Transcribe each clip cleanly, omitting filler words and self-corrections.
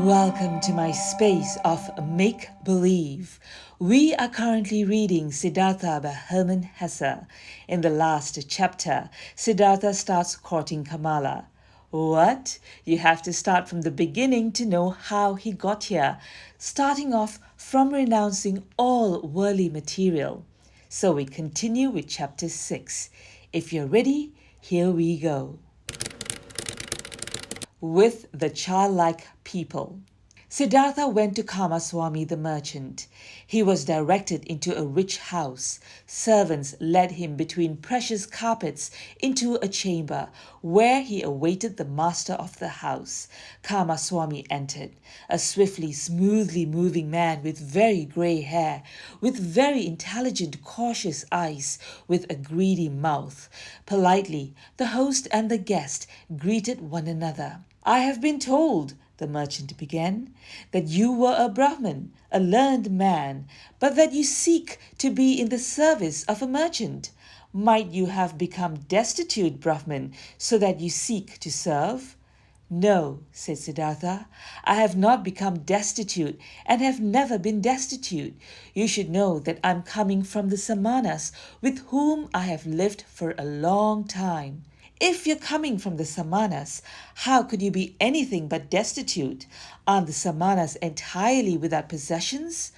Welcome to my space of make-believe. We are currently reading Siddhartha by Hermann Hesse. In the last chapter, Siddhartha starts courting Kamala. What? You have to start from the beginning to know how he got here, starting off from renouncing all worldly material. So we continue with chapter 6. If you're ready, here we go. With the childlike people. Siddhartha went to Kamaswami the merchant. He was directed into a rich house. Servants led him between precious carpets into a chamber where he awaited the master of the house. Kamaswami entered, a swiftly, smoothly moving man with very grey hair, with very intelligent, cautious eyes, with a greedy mouth. Politely, the host and the guest greeted one another. "I have been told," the merchant began, "that you were a Brahmin, a learned man, but that you seek to be in the service of a merchant. Might you have become destitute, Brahmin, so that you seek to serve?" "No," said Siddhartha, "I have not become destitute and have never been destitute. You should know that I am coming from the Samanas, with whom I have lived for a long time." "If you're coming from the Samanas, how could you be anything but destitute? Aren't the Samanas entirely without possessions?"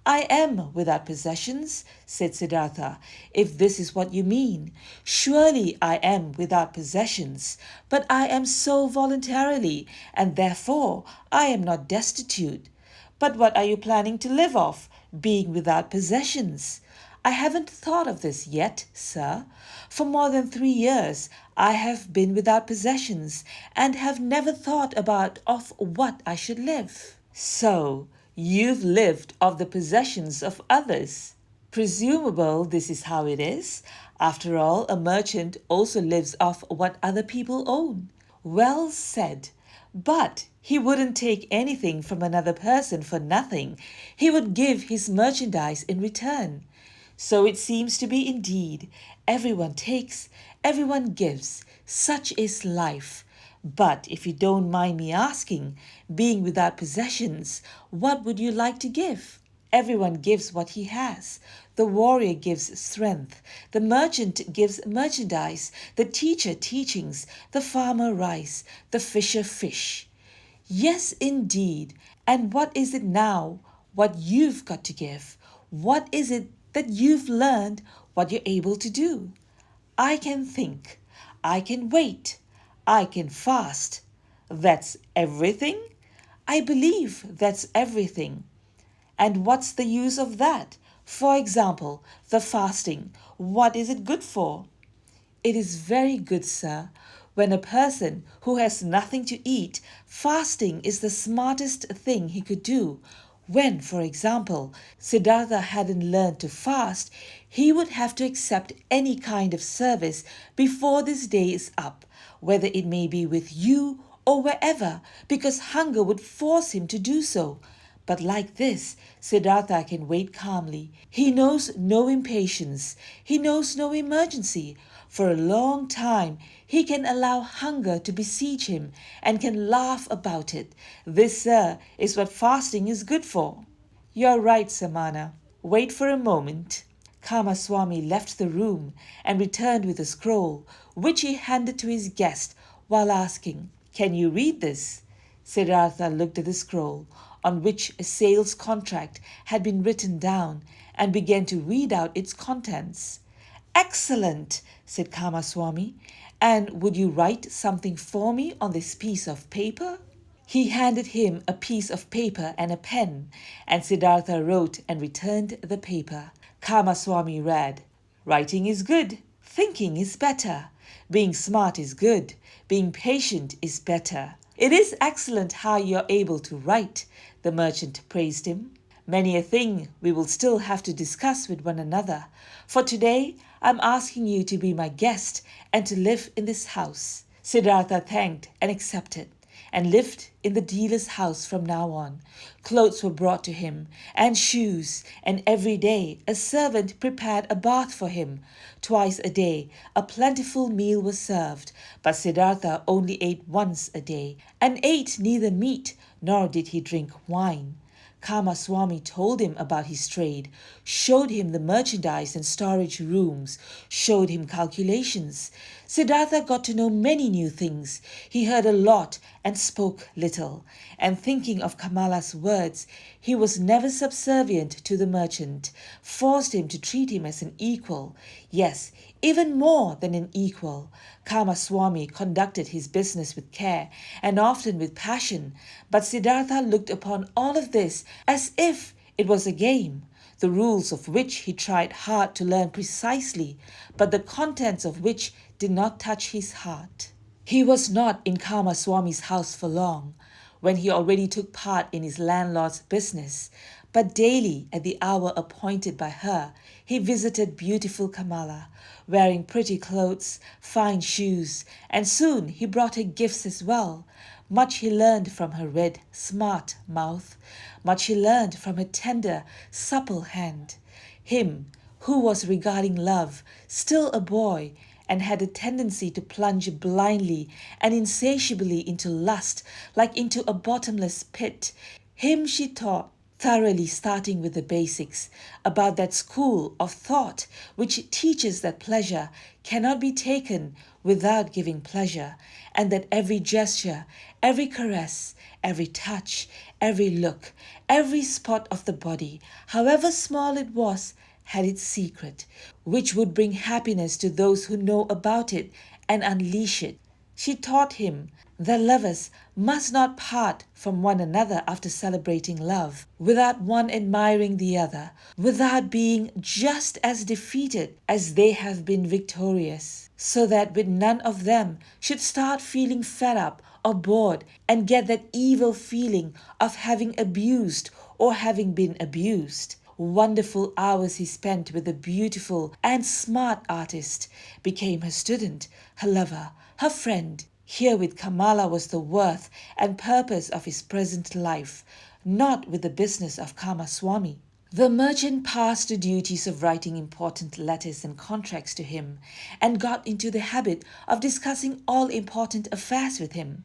"I am without possessions," said Siddhartha, "if this is what you mean. Surely I am without possessions, but I am so voluntarily, and therefore I am not destitute." "But what are you planning to live off, being without possessions?" "I haven't thought of this yet, sir. For more than 3 years I have been without possessions and have never thought about of what I should live." "So you've lived off the possessions of others." "Presumable this is how it is. After all, a merchant also lives off what other people own." "Well said. But he wouldn't take anything from another person for nothing. He would give his merchandise in return." "So it seems to be indeed. Everyone takes, everyone gives. Such is life. But if you don't mind me asking, being without possessions, what would you like to give?" "Everyone gives what he has. The warrior gives strength. The merchant gives merchandise. The teacher teachings. The farmer rice. The fisher fish." "Yes, indeed. And what is it now, what you've got to give? What is it that you've learned, what you're able to do?" "I can think. I can wait. I can fast." "That's everything?" "I believe that's everything." "And what's the use of that? For example, the fasting. What is it good for?" "It is very good, sir. When a person who has nothing to eat, fasting is the smartest thing he could do. When, for example, Siddhartha hadn't learned to fast, he would have to accept any kind of service before this day is up, whether it may be with you or wherever, because hunger would force him to do so. But like this, Siddhartha can wait calmly. He knows no impatience. He knows no emergency. For a long time, he can allow hunger to besiege him and can laugh about it. This, sir, is what fasting is good for." "You're right, Samana. Wait for a moment." Kamaswami left the room and returned with a scroll, which he handed to his guest while asking, "Can you read this?" Siddhartha looked at the scroll, on which a sales contract had been written down, and began to read out its contents. "Excellent," said Kamaswami. "And would you write something for me on this piece of paper?" He handed him a piece of paper and a pen, and Siddhartha wrote and returned the paper. Kamaswami read, "Writing is good. Thinking is better. Being smart is good. Being patient is better." "It is excellent how you're able to write," the merchant praised him. "Many a thing we will still have to discuss with one another. For today, I'm asking you to be my guest and to live in this house." Siddhartha thanked and accepted. and lived in the dealer's house from now on. Clothes were brought to him, and shoes, and every day a servant prepared a bath for him. Twice a day a plentiful meal was served, but Siddhartha only ate once a day, and ate neither meat nor did he drink wine. Kamaswami told him about his trade, showed him the merchandise and storage rooms, showed him calculations. Siddhartha got to know many new things. He heard a lot and spoke little. And thinking of Kamala's words, he was never subservient to the merchant, forced him to treat him as an equal. Yes, even more than an equal. Kamaswami conducted his business with care and often with passion, but Siddhartha looked upon all of this as if it was a game, the rules of which he tried hard to learn precisely, but the contents of which did not touch his heart. He was not in Kamaswami's house for long, when he already took part in his landlord's business, but daily at the hour appointed by her, he visited beautiful Kamala, wearing pretty clothes, fine shoes, and soon he brought her gifts as well. Much he learned from her red, smart mouth. Much he learned from her tender, supple hand. Him, who was regarding love, still a boy, and had a tendency to plunge blindly and insatiably into lust, like into a bottomless pit. Him she taught thoroughly, starting with the basics, about that school of thought which teaches that pleasure cannot be taken without giving pleasure, and that every gesture, every caress, every touch, every look, every spot of the body, however small it was, had its secret, which would bring happiness to those who know about it and unleash it. She taught him that lovers must not part from one another after celebrating love, without one admiring the other, without being just as defeated as they have been victorious, so that with none of them should start feeling fed up or bored and get that evil feeling of having abused or having been abused. Wonderful hours he spent with the beautiful and smart artist, became her student, her lover, her friend. Here with Kamala was the worth and purpose of his present life, not with the business of Kamaswami. The merchant passed the duties of writing important letters and contracts to him, and got into the habit of discussing all important affairs with him.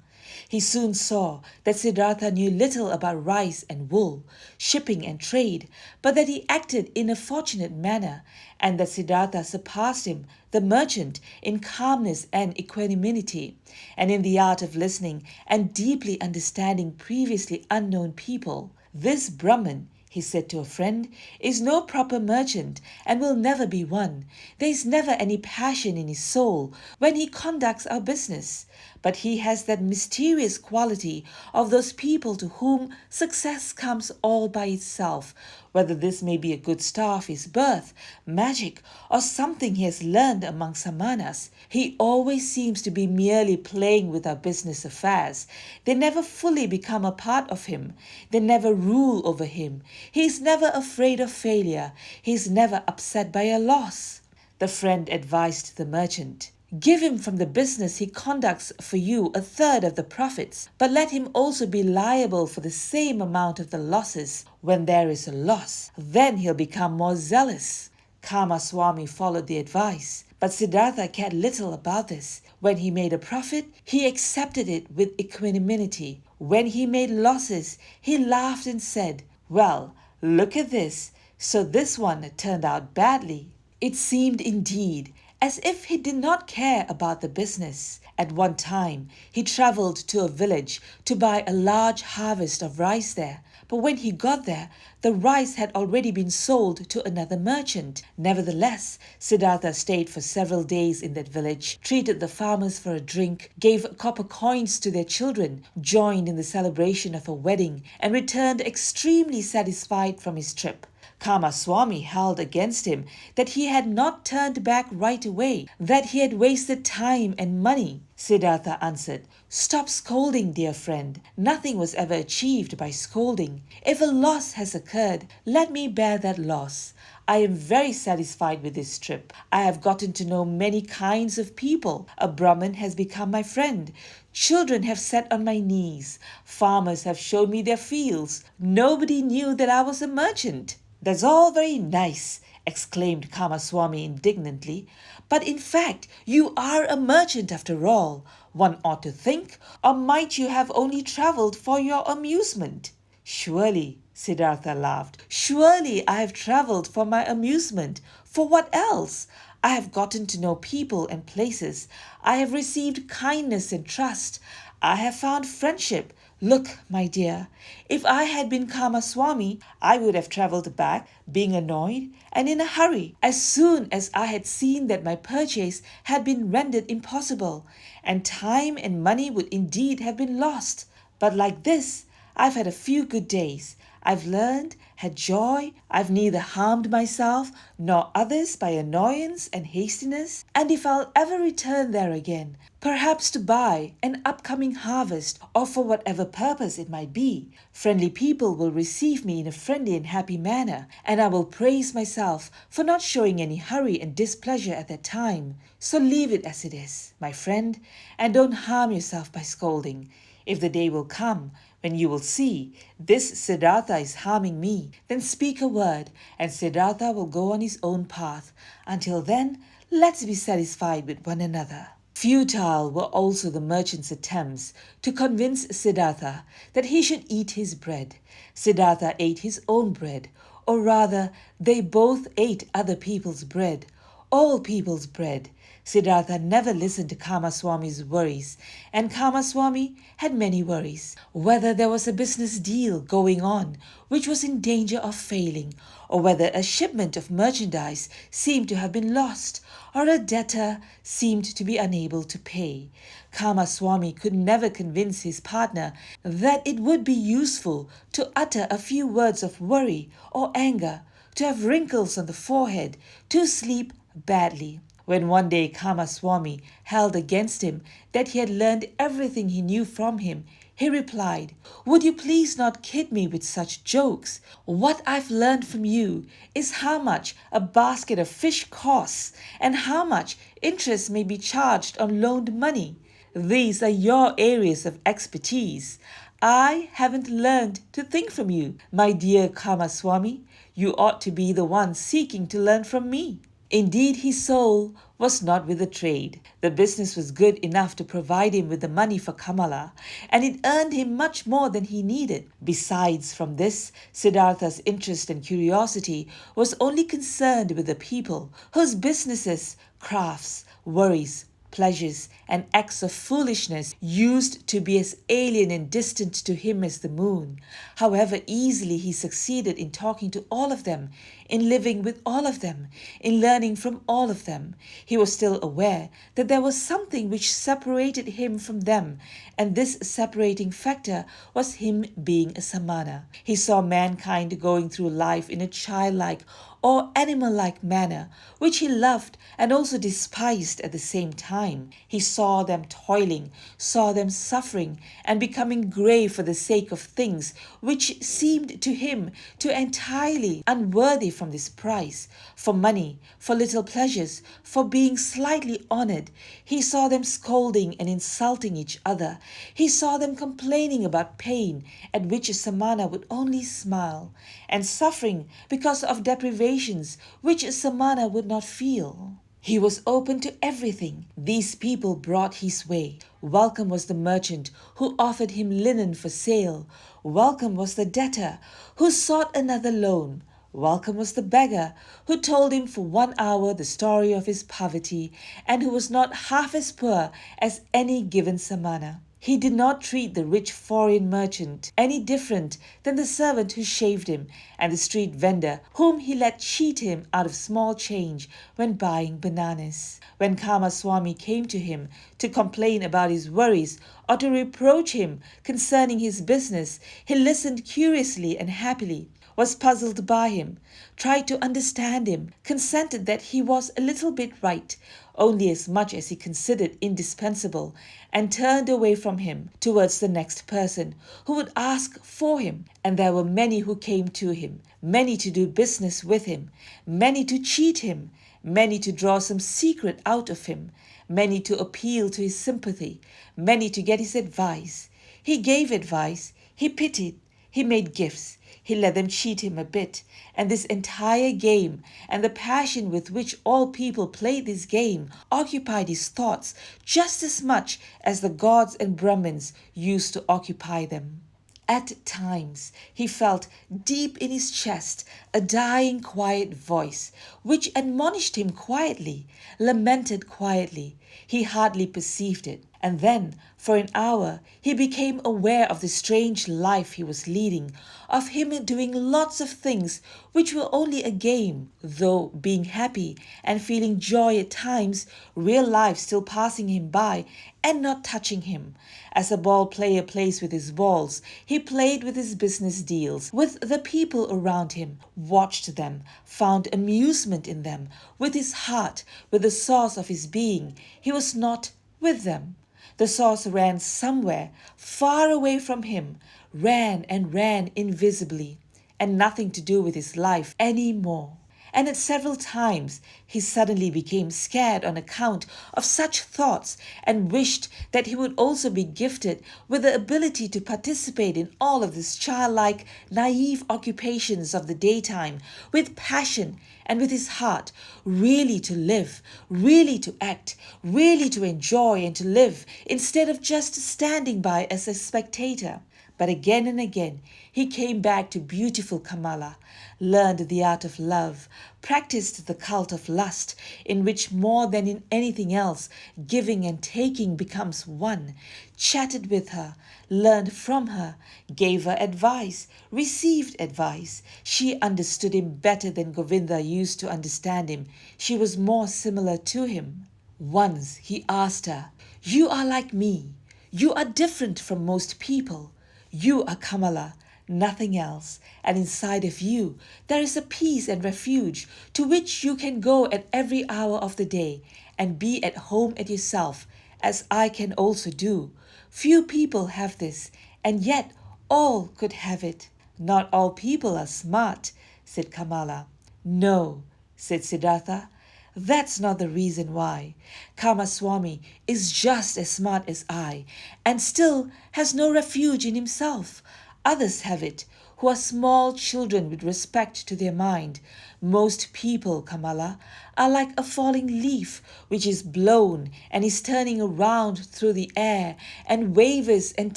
He soon saw that Siddhartha knew little about rice and wool, shipping and trade, but that he acted in a fortunate manner, and that Siddhartha surpassed him, the merchant, in calmness and equanimity, and in the art of listening and deeply understanding previously unknown people. This Brahman, he said to a friend, is no proper merchant and will never be one. There is never any passion in his soul when he conducts our business, but he has that mysterious quality of those people to whom success comes all by itself, whether this may be a good star of his birth, magic, or something he has learned among Samanas. He always seems to be merely playing with our business affairs. They never fully become a part of him. They never rule over him. He is never afraid of failure. He is never upset by a loss. The friend advised the merchant, "Give him from the business he conducts for you a third of the profits, but let him also be liable for the same amount of the losses when there is a loss. Then he'll become more zealous." Kamaswami followed the advice, but Siddhartha cared little about this. When he made a profit, he accepted it with equanimity. When he made losses, he laughed and said, "Well, look at this. So this one turned out badly." It seemed indeed as if he did not care about the business. At one time, he traveled to a village to buy a large harvest of rice there. But when he got there, the rice had already been sold to another merchant. Nevertheless, Siddhartha stayed for several days in that village, treated the farmers for a drink, gave copper coins to their children, joined in the celebration of a wedding, and returned extremely satisfied from his trip. Kamaswami held against him that he had not turned back right away, that he had wasted time and money. Siddhartha answered, "Stop scolding, dear friend. Nothing was ever achieved by scolding. If a loss has occurred, let me bear that loss. I am very satisfied with this trip. I have gotten to know many kinds of people. A Brahmin has become my friend. Children have sat on my knees. Farmers have shown me their fields. Nobody knew that I was a merchant." "That's all very nice," exclaimed Kamaswami indignantly. "But in fact, you are a merchant after all, one ought to think, or might you have only travelled for your amusement?" "Surely," Siddhartha laughed, "surely I have travelled for my amusement. For what else? I have gotten to know people and places. I have received kindness and trust. I have found friendship. Look, my dear, if I had been Kamaswami, I would have travelled back, being annoyed and in a hurry, as soon as I had seen that my purchase had been rendered impossible, and time and money would indeed have been lost. But like this, I've had a few good days. I've learned, had joy. I've neither harmed myself nor others by annoyance and hastiness. And if I'll ever return there again, perhaps to buy an upcoming harvest or for whatever purpose it might be, friendly people will receive me in a friendly and happy manner, and I will praise myself for not showing any hurry and displeasure at that time. So leave it as it is, my friend, and don't harm yourself by scolding. If the day will come when you will see this Siddhartha is harming me, then speak a word, and Siddhartha will go on his own path. Until then, let's be satisfied with one another." Futile were also the merchant's attempts to convince Siddhartha that he should eat his bread. Siddhartha ate his own bread, or rather, they both ate other people's bread, all people's bread. Siddhartha never listened to Kamaswami's worries, and Kamaswami had many worries. Whether there was a business deal going on which was in danger of failing, or whether a shipment of merchandise seemed to have been lost, or a debtor seemed to be unable to pay. Kamaswami could never convince his partner that it would be useful to utter a few words of worry or anger, to have wrinkles on the forehead, to sleep badly. When one day Kamaswami held against him that he had learned everything he knew from him, he replied, "Would you please not kid me with such jokes? What I've learned from you is how much a basket of fish costs and how much interest may be charged on loaned money. These are your areas of expertise. I haven't learned to think from you, my dear Kamaswami. You ought to be the one seeking to learn from me." Indeed, his soul was not with the trade. The business was good enough to provide him with the money for Kamala, and it earned him much more than he needed. Besides, from this, Siddhartha's interest and curiosity was only concerned with the people whose businesses, crafts, worries, pleasures, and acts of foolishness used to be as alien and distant to him as the moon. However easily he succeeded in talking to all of them, in living with all of them, in learning from all of them, he was still aware that there was something which separated him from them, and this separating factor was him being a Samana. He saw mankind going through life in a childlike or animal-like manner, which he loved and also despised at the same time. He saw them toiling, saw them suffering, and becoming grey for the sake of things which seemed to him to entirely unworthy from this price, for money, for little pleasures, for being slightly honoured. He saw them scolding and insulting each other. He saw them complaining about pain, at which a Samana would only smile, and suffering because of deprivations which a Samana would not feel. He was open to everything these people brought his way. Welcome was the merchant who offered him linen for sale. Welcome was the debtor who sought another loan. Welcome was the beggar who told him for 1 hour the story of his poverty, and who was not half as poor as any given Samana. He did not treat the rich foreign merchant any different than the servant who shaved him and the street vendor whom he let cheat him out of small change when buying bananas. When Kamaswami came to him to complain about his worries or to reproach him concerning his business, he listened curiously and happily, was puzzled by him, tried to understand him, consented that he was a little bit right, only as much as he considered indispensable, and turned away from him towards the next person who would ask for him. And there were many who came to him, many to do business with him, many to cheat him, many to draw some secret out of him, many to appeal to his sympathy, many to get his advice. He gave advice, he pitied, he made gifts, he let them cheat him a bit, and this entire game and the passion with which all people played this game occupied his thoughts just as much as the gods and Brahmins used to occupy them. At times, he felt deep in his chest a dying, quiet voice, which admonished him quietly, lamented quietly. He hardly perceived it. And then, for an hour, he became aware of the strange life he was leading, of him doing lots of things which were only a game, though being happy and feeling joy at times, real life still passing him by and not touching him. As a ball player plays with his balls, he played with his business deals, with the people around him, watched them, found amusement in them, with his heart, with the source of his being. He was not with them. The source ran somewhere, far away from him, ran and ran invisibly, and nothing to do with his life any more. And at several times he suddenly became scared on account of such thoughts and wished that he would also be gifted with the ability to participate in all of these childlike, naive occupations of the daytime with passion and with his heart, really to live, really to act, really to enjoy and to live instead of just standing by as a spectator. But again and again he came back to beautiful Kamala, learned the art of love, practiced the cult of lust, in which more than in anything else, giving and taking becomes one, chatted with her, learned from her, gave her advice, received advice. She understood him better than Govinda used to understand him. She was more similar to him. Once he asked her, "You are like me. You are different from most people. You are Kamala, nothing else, and inside of you there is a peace and refuge to which you can go at every hour of the day and be at home at yourself, as I can also do. Few people have this, and yet all could have it." "Not all people are smart," said Kamala. "No," said Siddhartha. "That's not the reason why. Kamaswami is just as smart as I, and still has no refuge in himself. Others have it, who are small children with respect to their mind. Most people, Kamala, are like a falling leaf which is blown and is turning around through the air and wavers and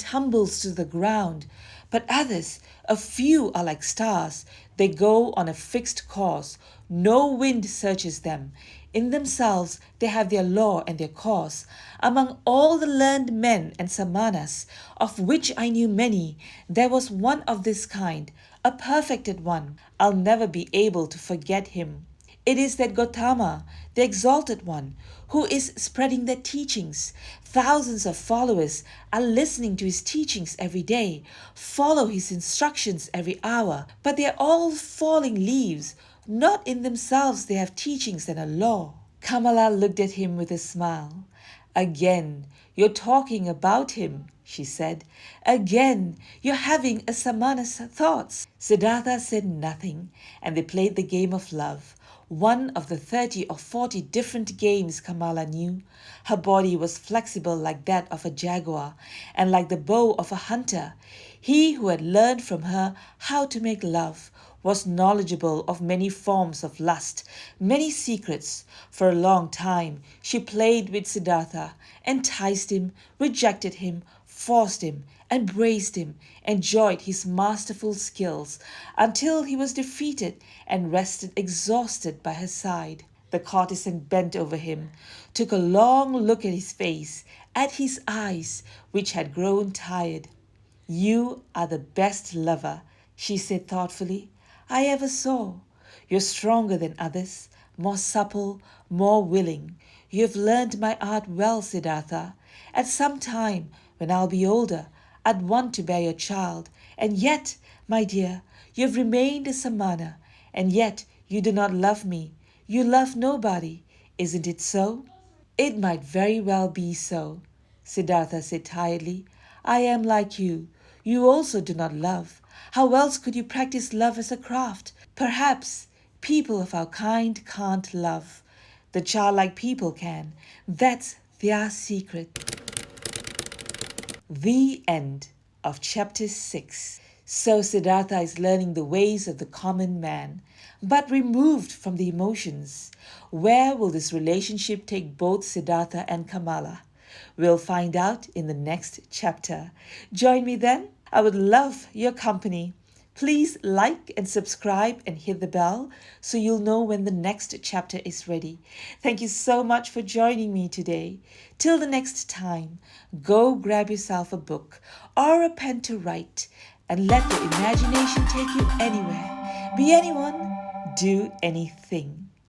tumbles to the ground. But others, a few, are like stars. They go on a fixed course. No wind searches them. In themselves they have their law and their course. Among all the learned men and Samanas, of which I knew many, there was one of this kind, a perfected one. I'll never be able to forget him. It is that Gotama, the exalted one, who is spreading their teachings. Thousands of followers are listening to his teachings every day, follow his instructions every hour, but they are all falling leaves. Not in themselves they have teachings and a law." Kamala looked at him with a smile. "Again, you're talking about him," she said. "Again, you're having a Samanas thoughts." Siddhartha said nothing, and they played the game of love, one of the 30 or 40 different games Kamala knew. Her body was flexible like that of a jaguar, and like the bow of a hunter. He who had learned from her how to make love was knowledgeable of many forms of lust, many secrets. For a long time she played with Siddhartha, enticed him, rejected him, forced him, embraced him, enjoyed his masterful skills, until he was defeated and rested exhausted by her side. The courtesan bent over him, took a long look at his face, at his eyes, which had grown tired. "You are the best lover," she said thoughtfully, "I ever saw. You're stronger than others, more supple, more willing. You have learned my art well, Siddhartha. At some time, when I'll be older, I'd want to bear your child. And yet, my dear, you have remained a Samana, and yet you do not love me. You love nobody. Isn't it so?" "It might very well be so," Siddhartha said tiredly. "I am like you. You also do not love. How else could you practice love as a craft? Perhaps people of our kind can't love. The childlike people can. That's their secret. The end of chapter 6. So Siddhartha is learning the ways of the common man, but removed from the emotions. Where will this relationship take both Siddhartha and Kamala? We'll find out in the next chapter. Join me then. I would love your company. Please like and subscribe and hit the bell so you'll know when the next chapter is ready. Thank you so much for joining me today. Till the next time, go grab yourself a book or a pen to write and let your imagination take you anywhere. Be anyone, do anything.